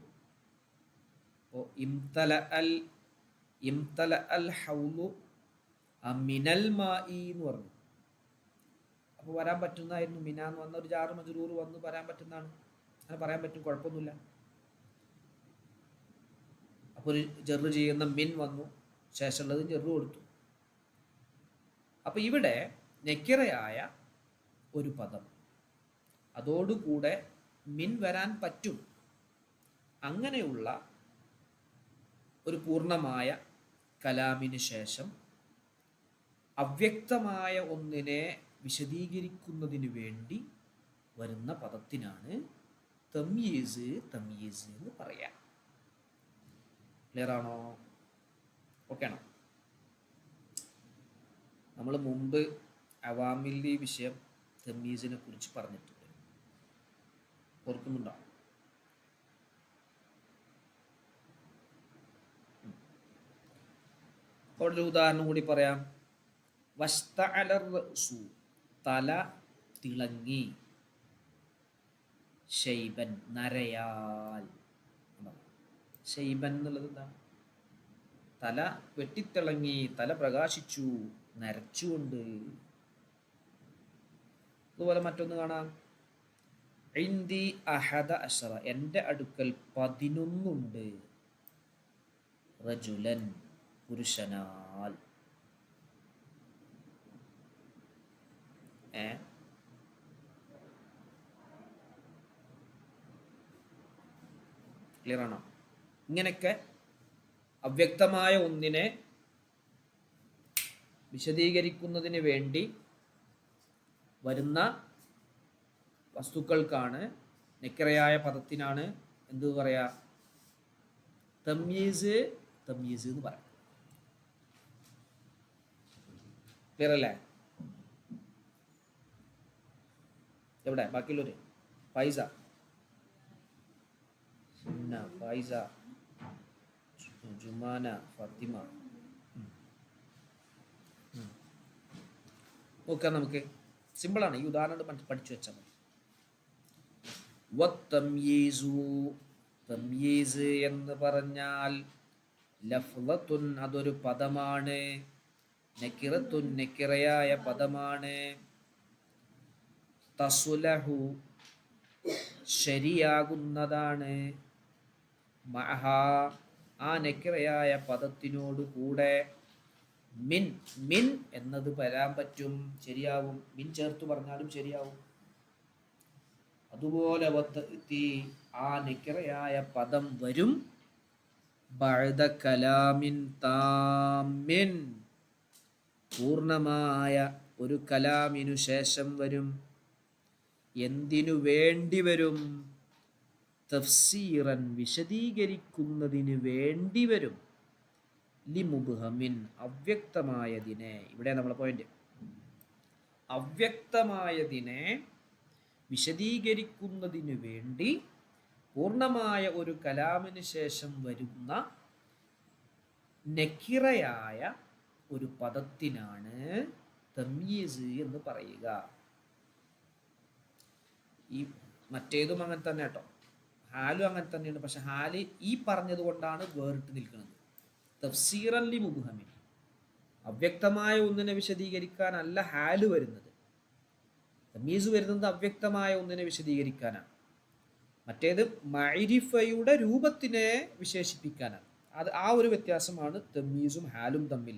അപ്പോൾ ഇംതല അൽ ഹൗലു മിനൽ മാഇ എന്ന് പറഞ്ഞു. അപ്പോൾ വരാൻ പറ്റുന്നതായിരുന്നു. മിന എന്ന് വന്ന ഒരു ജാറ് മജ്റൂർ വന്ന് പറയാൻ പറ്റുന്നതാണ്. അങ്ങനെ പറയാൻ പറ്റും, കുഴപ്പമൊന്നുമില്ല. അപ്പോൾ ഒരു ജെറ് ചെയ്യുന്ന മിൻ വന്നു, ശേഷമുള്ളത് ജെറ് കൊടുത്തു. അപ്പോൾ ഇവിടെ നെക്കിറയായ ഒരു പദം, അതോടുകൂടെ മിൻ വരാൻ പറ്റും. അങ്ങനെയുള്ള ഒരു പൂർണ്ണമായ കലാമിന് ശേഷം അവ്യക്തമായ ഒന്നിനെ വിശദീകരിക്കുന്നതിന് വേണ്ടി വരുന്ന പദത്തിനാണ് തംയീസ് എന്ന് പറയാം. ക്ലിയർ ആണോ? ഓക്കെ ആണോ? നമ്മൾ മുമ്പ് അവാമിലി വിഷയം തംയീസിനെ കുറിച്ച് പറഞ്ഞിട്ടുണ്ട്, ഓർക്കുന്നുണ്ടോ? അവിടെ ഒരു ഉദാഹരണം കൂടി പറയാം. വസ്തഅല റഅ്സു, തല തിളങ്ങി, ശൈബൻ, നരയാൽ. ശൈബൻ എന്നുള്ളത് എന്താണ്? തല വെട്ടിത്തിളങ്ങി, തല പ്രകാശിച്ചു, നരച്ചുകൊണ്ട്. അതുപോലെ മറ്റൊന്ന് കാണാം. ഇൻദി അഹദ അശറ, എൻ്റെ അടുക്കൽ 11 റജുലൻ, പുരുഷനാൽ. ക്ലിയർ ആണോ? ഇങ്ങനെയൊക്കെ അവ്യക്തമായ ഒന്നിനെ വിശദീകരിക്കുന്നതിന് വേണ്ടി വരുന്ന വസ്തുക്കൾക്കാണ്, നെക്കിറയായ പദത്തിനാണ് എന്ത് പറയാ? തംയീസ് എന്ന് പറയാം. ക്ലിയർ അല്ലേ? എവിടെ ബാക്കിയുള്ളവര്? ഫൈസ, ഫൈസ, ജുമാന, ഫാത്തിമ. നോക്കാം, നമുക്ക് സിമ്പിളാണ്. ഈ ഉദാഹരണം പഠിച്ചു വെച്ചാൽ മതി. തംയീസ് എന്ന് പറഞ്ഞാൽ ലഫ്ളത്തുൻ, അതൊരു പദമാണ്. നക്കിറത്തുൻ, നക്കിറയായ പദമാണ്. തസ്ലഹു, ശരിയാകുന്നതാണ്. മഅഹ, ആ നക്കിറയായ പദത്തിനോട് കൂടെ മിൻ എന്നത് വരാൻ പറ്റും, ശരിയാവും. മിൻ ചേർത്ത് പറഞ്ഞാലും ശരിയാവും. അതുപോലെ ആ നക്കിറയായ പദം വരും ബഅദ കലാമിൻ താമിൻ, പൂർണ്ണമായ ഒരു കലാമിനു ശേഷം വരും. എന്തിനു വേണ്ടി വരും? തഫ്സീറൻ, വിശദീകരിക്കുന്നതിന് വേണ്ടി വരും. ലിമുബ്ഹമിൻ, അവ്യക്തമായതിനെ. ഇവിടെ നമ്മളെ പോയിന്റ്. അവ്യക്തമായതിനെ വിശദീകരിക്കുന്നതിന് വേണ്ടി പൂർണ്ണമായ ഒരു കലാമിന് ശേഷം വരുന്ന നക്കിറയായ ഒരു പദത്തിനാണ് തംയീസ് എന്ന് പറയുക. ഈ മറ്റേതും അങ്ങനെ തന്നെ കേട്ടോ, ഹാലും അങ്ങനെ തന്നെയാണ്. പക്ഷെ ഹാല് ഈ പറഞ്ഞത് കൊണ്ടാണ് വേറിട്ട് നിൽക്കുന്നത്. തഫ്സീറല്ലി മുബ്ഹമിൻ, അവ്യക്തമായ ഒന്നിനെ വിശദീകരിക്കാനല്ല ഹാല് വരുന്നത്. തമീസ് വരുന്നത് അവ്യക്തമായ ഒന്നിനെ വിശദീകരിക്കാനാണ്. മറ്റേത് മഅരിഫയുടെ രൂപത്തിനെ വിശേഷിപ്പിക്കാനാണ്. അത് ആ ഒരു വ്യത്യാസമാണ് തമീസും ഹാലും തമ്മിൽ.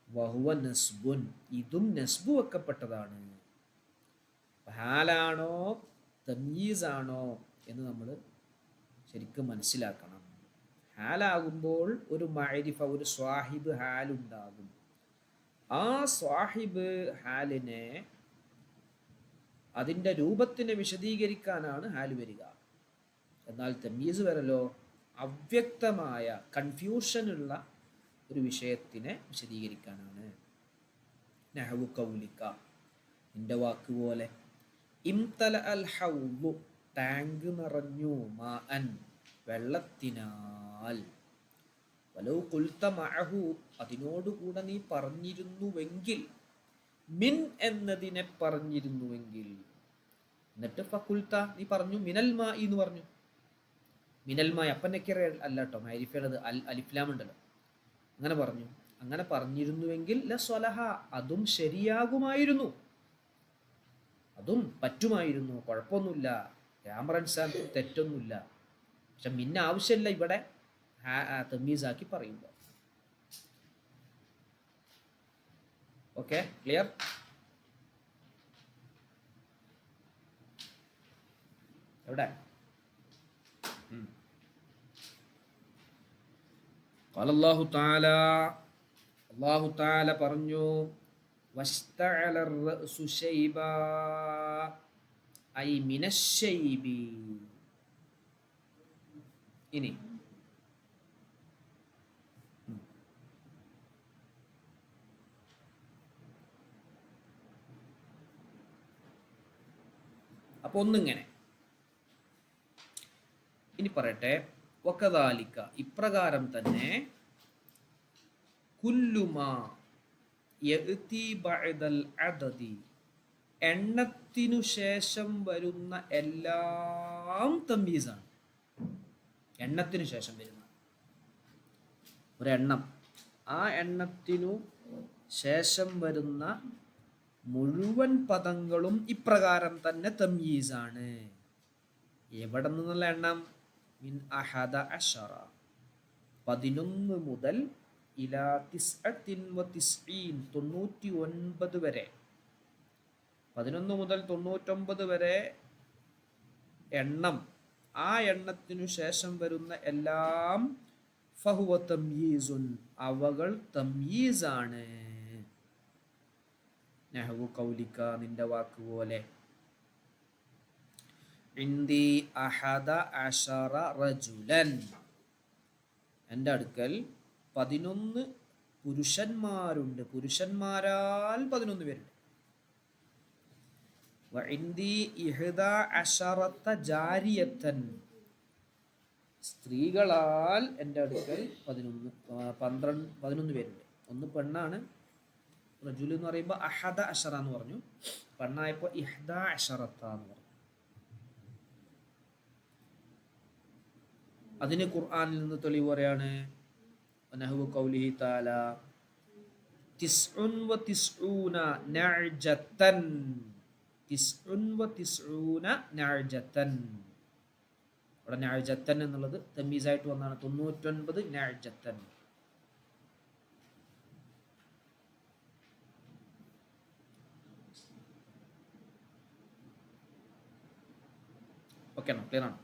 വഹുവ നസ്ബുൻ, ഇതും നസ്ബു വെക്കപ്പെട്ടതാണ്. ഹാലാണോ തമീസാണോ എന്ന് നമ്മൾ ശരിക്കും മനസ്സിലാക്കണം. ഹാലാകുമ്പോൾ ഒരു മഅരിഫ, ഒരു സ്വാഹിബ് ഹാലുണ്ടാകും. ആ സ്വാഹിബ് ഹാലിനെ, അതിൻ്റെ രൂപത്തിനെ വിശദീകരിക്കാനാണ് ഹാല് വരിക. എന്നാൽ തമീസ് വരലോ അവ്യക്തമായ കൺഫ്യൂഷനുള്ള ഒരു വിഷയത്തിനെ വിശദീകരിക്കാനാണ്. നഹ്വു ഖൗലിക, നിന്റെ വാക്ക് പോലെ. ഇംതല അൽ ഹൗളു, ടാങ്ക് നിറഞ്ഞു, മാഅൻ, വെള്ളത്തിനാൽ. വലൗ ഖുൽത മഅഹു, അതിനോടുകൂടെ നീ പറഞ്ഞിരുന്നുവെങ്കിൽ, മിൻ എന്നതിനെ പറഞ്ഞിരുന്നുവെങ്കിൽ. എന്നിട്ട് ഫഖുൽത, നീ പറഞ്ഞു, മിനൽ മാ എന്ന് പറഞ്ഞു. മിനൽ മായ അപ്പം നക്കിറ അല്ല കേട്ടോ, മഅരിഫയുള്ളത് അലിഫ്ലാം ഉണ്ടല്ലോ. അങ്ങനെ പറഞ്ഞു. അങ്ങനെ പറഞ്ഞിരുന്നുവെങ്കിൽ ല സ്വലഹ, അതും ശരിയാകുമായിരുന്നു, അതും പറ്റുമായിരുന്നു, കുഴപ്പമൊന്നുമില്ല, ഗ്രാമറൻസാൻ തെറ്റൊന്നുമില്ല. പക്ഷെ മിന്ന ആവശ്യമില്ല ഇവിടെ തമീസാക്കി പറയുമ്പോൾ. Okay, clear? എവിടെ? അല്ലാഹു തആല, അല്ലാഹു തആല പറഞ്ഞു, വസ്തഅല അർ-റഅസു ശൈബാ ഐ മിനശ്ശൈബി. ഇനി അപ്പൊ ഒന്നിങ്ങനെ. ഇനി പറയട്ടെ, വകദാലിക, ഇപ്രകാരം തന്നെ, കുല്ലുമാ യഅതി ബഅദൽ അദദി, എണ്ണത്തിനു ശേഷം വരുന്ന എല്ലാം തമീസാണ്. എണ്ണത്തിനു ശേഷം വരുന്ന ഒരെണ്ണം, ആ എണ്ണത്തിനു ശേഷം വരുന്ന മുഴുവൻ പദങ്ങളും ഇപ്രകാരം തന്നെ തമീസാണ്. എവിടെ നിന്നുള്ള എണ്ണം? മിൻ അഹദ അശറ, 11 മുതൽ, ഇലാ തിസ്അത്തിൻ വതിസ്ഈൻ, 99 വരെ. 11 മുതൽ 99 വരെ എണ്ണം, ആ എണ്ണത്തിനു ശേഷം വരുന്ന എല്ലാം ഫഹുവ തംയീസുൻ, അവകൾ തംയീസാണ്. നഹ്വു ഖൗലിക, നിന്റെ വാക്ക് പോലെ. ഇൻദി അഹദ അശറ റജുലൻ, എൻ്റെ അടുക്കൽ 11 പുരുഷന്മാരുണ്ട്, പുരുഷന്മാരാൽ 11 പേരുണ്ട്. വഇൻദി ഇഹ്ദ അശറത ജാരിയത്തൻ, സ്ത്രീകളാൽ എൻ്റെ അടുക്കൽ 11 പേരുണ്ട്. ഒന്ന് പെണ്ണാണ്, റജുൽ എന്ന് പറയുമ്പോൾ അഹദ അശറ എന്ന് പറഞ്ഞു, പെണ്ണായപ്പോൾ ഇഹ്ദ അശറത്ത എന്ന് പറഞ്ഞു. അതിന് ഖുർആനിൽ നിന്ന് തെളിവ് പറയാണ്. നഹ്വു ഖൗലിഹി തആല, തിസ്ഉൻ വതിസ്ഊന നഅജതൻ, തിസ്ഉൻ വതിസ്ഊന നഅജതൻ. അവിടെ നഅജതൻ എന്നുള്ളത് തമീസായിട്ട് വന്നതാണ്. 99 നഅജതൻ. ഓക്കെ ആണോ? ക്ലിയർ ആണോ?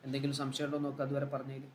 എന്തെങ്കിലും സംശയം ഉണ്ടോ നോക്കുക, അതുവരെ പറഞ്ഞതിൽ.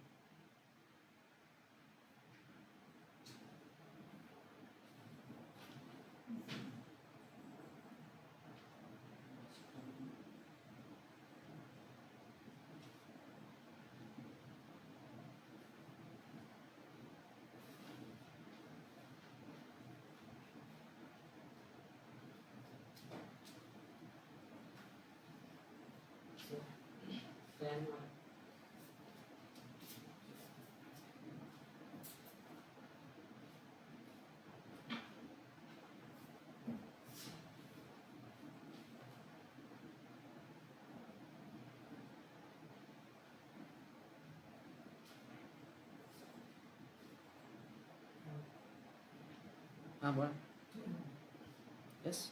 യെസ്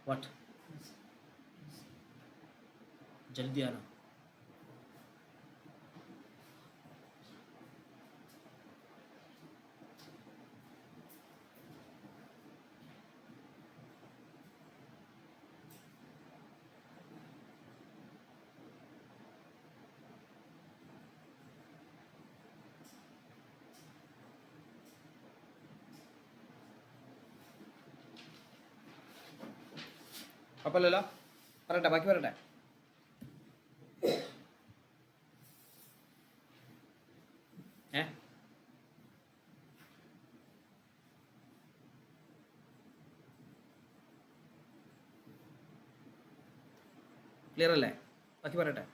വാട്ട് ജൽദി ആണോ കുഴപ്പമില്ലല്ലോ പറയട്ടെ ബാക്കി പറയട്ടെ ഏ ക്ലിയർ അല്ലേ ബാക്കി പറയട്ടെ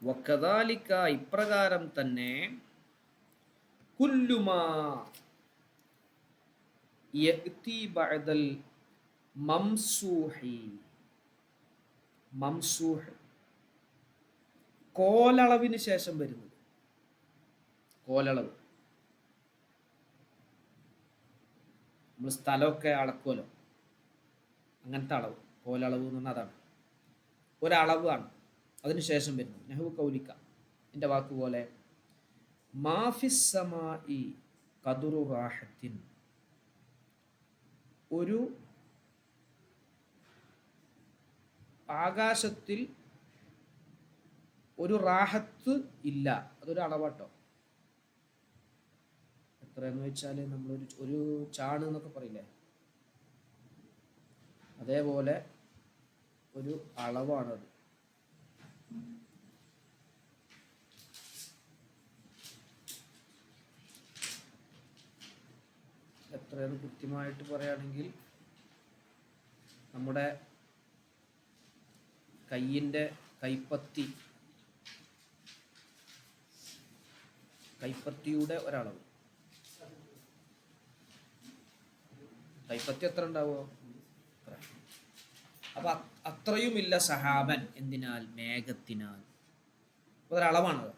വക്കദാലിക ഇപ്രകാരം തന്നെ കുല്ലുമാ യഅതി ബഅദൽ മംസൂഹി മംസൂഹ് കോലളവിന് ശേഷം വരുന്നത് കോലളവ് നമ്മൾ സ്ഥലമൊക്കെ അളക്കുമല്ലോ അങ്ങനത്തെ അളവ് കോലളവ് എന്ന് പറഞ്ഞാൽ അതാണ് ഒരളവാണ് അതിന് ശേഷം വരുന്നത് നെഹു കൗലിക്ക എൻ്റെ വാക്കുപോലെ മാഫിസ്സമായി കദുറു റാഹത്തിൻ ഒരു ആകാശത്തിൽ ഒരു റാഹത്ത് ഇല്ല അതൊരു അളവാട്ടോ എത്രയെന്ന് വെച്ചാൽ നമ്മളൊരു ഒരു ചാണ് എന്നൊക്കെ പറയില്ലേ അതേപോലെ ഒരു അളവാണത് എത്രയെന്ന് കൃത്യമായിട്ട് പറയുകയാണെങ്കിൽ നമ്മുടെ കയ്യിൻ്റെ കൈപ്പത്തിയുടെ ഒരളവ് കൈപ്പത്തി എത്ര ഉണ്ടാവുമോ അപ്പൊ അത്രയുമില്ല സഹാബൻ എന്തിനാൽ മേഘത്തിനാൽ ഒരളവാണത്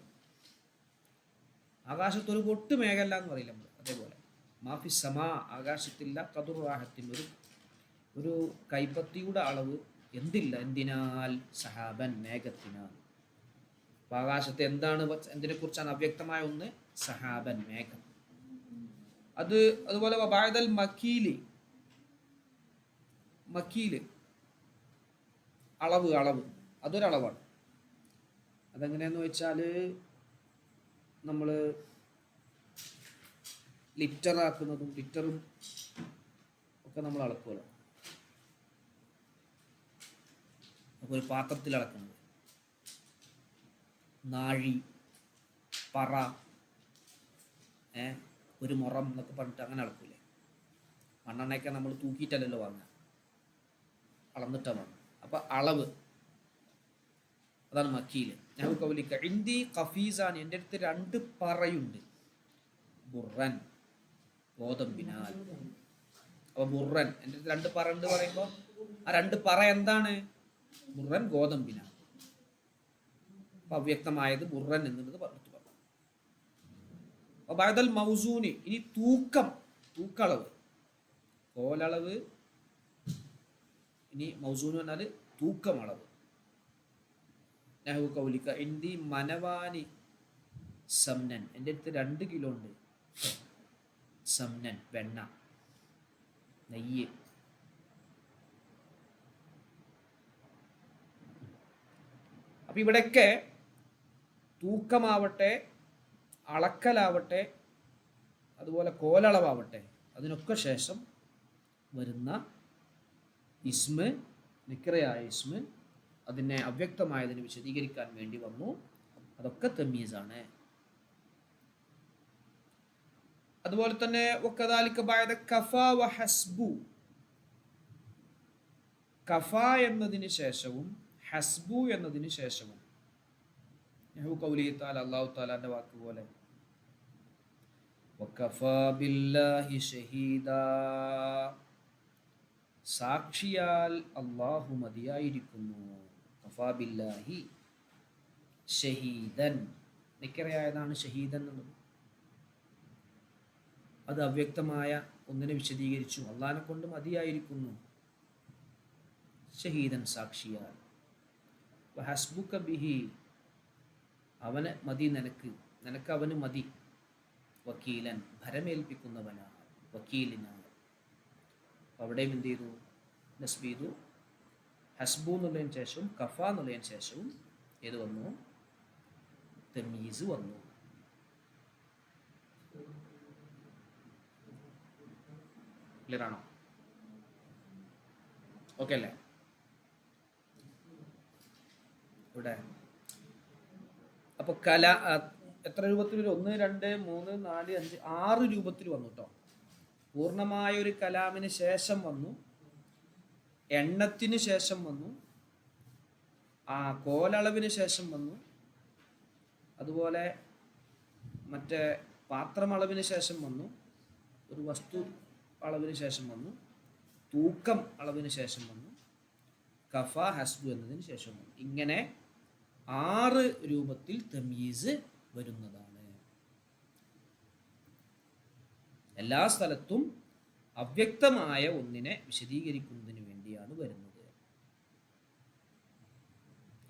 ആകാശത്തൊരു പൊട്ട് മേഘല്ല എന്ന് പറയില്ല നമ്മൾ അതേപോലെ മാഫി സമാ ആകാശത്തില്ല കതുറാഹത്തിൻ ഒരു കൈപ്പത്തിയുടെ അളവ് എന്തില്ല എന്തിനാൽ സഹാബൻ മേഘത്തിനാൽ അപ്പൊ ആകാശത്ത് എന്താണ് എന്തിനെ കുറിച്ചാണ് അവ്യക്തമായ ഒന്ന് സഹാബൻ മേഘം അതുപോലെ ബാദൽ മക്കീല് അളവ് അതൊരളവാണ് അതെങ്ങനെയാന്ന് വെച്ചാൽ നമ്മൾ ലിറ്ററും ഒക്കെ നമ്മൾ അളക്കുമല്ലോ അപ്പോൾ ഒരു പാത്രത്തിൽ അളക്കുന്നത് നാഴി പറ ഒരു മുറം എന്നൊക്കെ പറഞ്ഞിട്ട് അങ്ങനെ അളക്കൂലേ മണ്ണെണ്ണയൊക്കെ നമ്മൾ തൂക്കിയിട്ടല്ലല്ലോ വാങ്ങുക അളന്നിട്ടാണ് വാങ്ങുക അപ്പം അളവ് അതാണ് മക്കീല് ഞാൻ കൗലിക്ക ഇന്ത്യ കഫീസാൻ എൻ്റെ അടുത്ത് 2 പറയുണ്ട് ബുറൻ ഗോതമ്പിനാൽ അപ്പൊ ബുറൻ എൻ്റെ അടുത്ത് 2 പറ ഉണ്ട് പറയുമ്പോൾ ആ 2 പറ എന്താണ് ബുറൻ ഗോതമ്പിനാൽ അപ്പൊ അവ്യക്തമായത് ബുറൻ എന്നുള്ളത് പറഞ്ഞു അപ്പൊ ബഅദൽ മൗസൂനി ഇനി തൂക്കളവ് കോലളവ് ഇനി മൗസൂൻ പറഞ്ഞാൽ തൂക്കമളവ് നഹു കൗലിക്ക ഇന്ത്യ മനവാനി സംനൻ എൻ്റെ അടുത്ത് 2 കിലോ ഉണ്ട് സംനൻ വെണ്ണ നെയ്യ് അപ്പൊ ഇവിടെയൊക്കെ തൂക്കമാവട്ടെ അളക്കലാവട്ടെ അതുപോലെ കോലളവാവട്ടെ അതിനൊക്കെ ശേഷം വരുന്ന ഇസ്മ് നിക്രയായ ഇസ്മ് അതിനെ അവ്യക്തമായതിനെ വിശദീകരിക്കാൻ വേണ്ടി വന്നു അതൊക്കെ തമീസാണ് അതുപോലെ തന്നെ വകദാലിക ബഅദ കഫ വഹസ്ബു കഫ എന്നതിന് ശേഷവും ഹസ്ബു എന്നതിന് ശേഷവും യഹു ഖൗലി തആല അല്ലാഹു തആലാന്റെ വാക്ക് പോലെ വകഫാ ബില്ലാഹി ഷഹീദാ, സാക്ഷിയാൽ അല്ലാഹു മതിയായിരിക്കുന്നു. കഫാ ബില്ലാഹി ഷഹീദൻ, നിക്കറയായതാണ് ഷഹീദൻ എന്നുള്ളത്. അത് അവ്യക്തമായ ഒന്നിനെ വിശദീകരിച്ചു. അള്ളാഹിനെ കൊണ്ട് മതിയായിരിക്കുന്നു. ഷഹീദൻ, സാക്ഷിയാൽ. വഹസ്ബുക ബിഹി, അവന് മതി, നിനക്ക് അവന് മതി. വക്കീലൻ, ഭരമേൽപ്പിക്കുന്നവനാണ്. വക്കീലിനാണ്. അവിടെയും എന്ത് ചെയ്തു? നസ്ബ് ചെയ്തു. ഹസ്ബു എന്നുള്ളതിന് ശേഷവും കഫ എന്നുള്ളതിന് ശേഷവും ഏത് വന്നു? തമീസ് വന്നു. ക്ലിയർ ആണോ? ഓക്കെ അല്ലേ? ഇവിടെ അപ്പൊ എത്ര രൂപത്തിൽ? 1, 2, 3, 4, 5, 6 രൂപത്തിൽ വന്നു കേട്ടോ. പൂർണ്ണമായ ഒരു കലാമിന് ശേഷം വന്നു, എണ്ണത്തിന് ശേഷം വന്നു, കോലളവിന് ശേഷം വന്നു, അതുപോലെ മറ്റേ പാത്രമളവിന് ശേഷം വന്നു, ഒരു വസ്തു അളവിന് ശേഷം വന്നു, തൂക്കം അളവിന് ശേഷം വന്നു, കഫ ഹസ്ബു എന്നതിന് ശേഷം വന്നു. ഇങ്ങനെ 6 രൂപത്തിൽ തമീസ് വരുന്നതാണ്. എല്ലാ സ്ഥലത്തും അവ്യക്തമായ ഒന്നിനെ വിശദീകരിക്കുന്നതിന് വേണ്ടിയാണ് വരുന്നത്.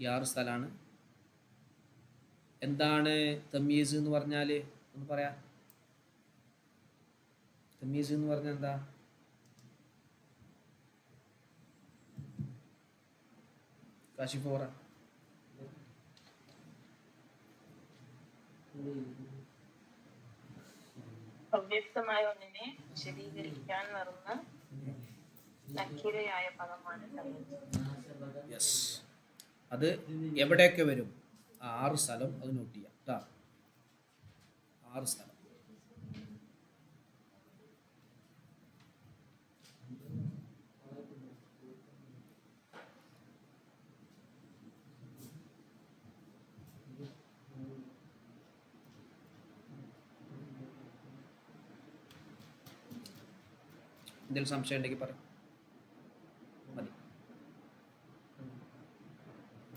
ഈ 6 സ്ഥലമാണ്. എന്താണ് തമീസ് എന്ന് പറഞ്ഞാൽ? ഒന്ന് പറയാം. തമീസ് എന്ന് പറഞ്ഞാൽ എന്താ? കാശിഫോറ. അവ്യക്തമായ ഒന്നിനെ വിശദീകരിക്കാൻ വരുന്ന നക്കിരയായ പദമാണ് തമീസ്. യെസ്. അത് എവിടെയൊക്കെ വരും? 6 സ്ഥലം അത് നോട്ട് ചെയ്യാം കേട്ടോ. 6 സ്ഥലം. എന്തെങ്കിലും സംശയം ഉണ്ടെങ്കിൽ പറയും.